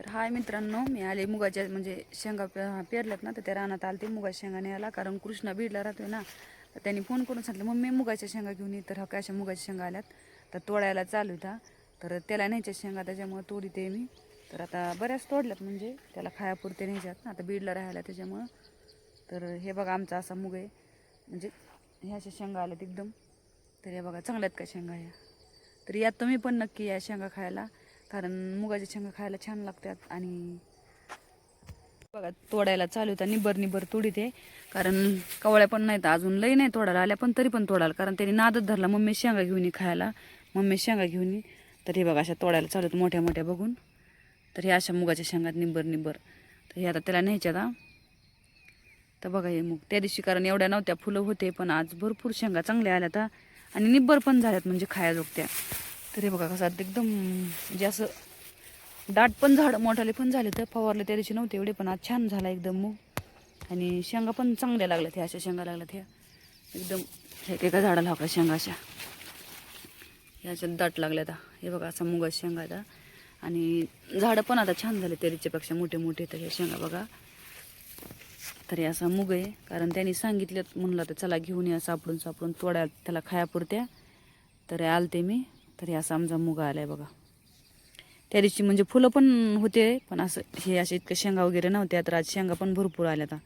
हाय मित्रांनो, मी आले मुगाच्या म्हणजे शेंगा पेरल्यात ना, तर त्या रानात आले ते मुगाच्या शेंगा न्यायला. कारण कृष्णा बीडला राहतोय ना, तर त्यांनी फोन करून सांगितलं मम्मी मुगाच्या शेंगा घेऊन ये. तर हा काय अशा मुगाच्या शेंगा आल्यात, तर तोडायला चालू होता. तर त्याला न्यायच्या शेंगा, त्याच्यामुळे तोडीते मी. तर आता बऱ्याच तोडल्यात, म्हणजे त्याला खायापुरते न्यायच्यात ना, आता बीडला राहायला त्याच्यामुळं. तर हे बघा आमचा असा मुग आहे, म्हणजे ह्या अशा शेंगा आल्यात एकदम. तर हे बघा चांगल्यात का शेंगा ह्या. तर यात तुम्ही पण नक्की या शेंगा खायला, कारण मुगाच्या शेंगा खायला छान लागतात. आणि बघा तोडायला चालू होता, निबर निबर तोडीत आहे. कारण कवळ्या पण नाहीत अजून, लई नाही तोडायला आल्या, पण तरी पण तोडायला. कारण त्यांनी नादच धरला मम्मी शेंगा घेऊन ये खायला, मम्मी शेंगा घेऊन ये. तर हे बघा अशा तोडायला चालू होतं मोठ्या मोठ्या बघून. तर हे अशा मुगाच्या शेंगात निबर निबर. तर हे आता त्याला न्यायच्यात हा. तर बघा हे मुग त्या दिवशी कारण एवढ्या नव्हत्या, फुलं होते, पण आज भरपूर शेंगा चांगल्या आल्यात हा. आणि निब्बर पण झाल्यात, म्हणजे खायाजोगत्या. तर हे बघा कसं एकदम म्हणजे असं दाट पण झाड मोठाले पण झाले. तर फवारले त्या दिवशी नव्हते एवढे, पण आज छान झाला एकदम मूग. आणि शेंगा पण चांगल्या लागल्यात, ह्या अशा शेंगा लागल्यात ह्या एकदम. हे एका झाडाला हका शेंगा अशा ह्याच्यात दाट लागल्यात. हे बघा असा मुगाच्या शेंगा आता. आणि झाडं पण आता छान झाले त्याच्यापेक्षा मोठे मोठे. तर ह्या शेंगा बघा. तर हे असा मूग आहे, कारण त्यांनी सांगितलं म्हणलं तर चला घेऊन या सापडून सापडून तोडायला त्याला खायापुरत्या. तर आलते मी. तर हे असा आमचा मुग आलाय बघा. त्या दिवशी म्हणजे फुलं पण होते, पण असं हे असे इतकं शेंगा वगैरे नव्हत्या. तर आज शेंगा पण भरपूर आल्या आता.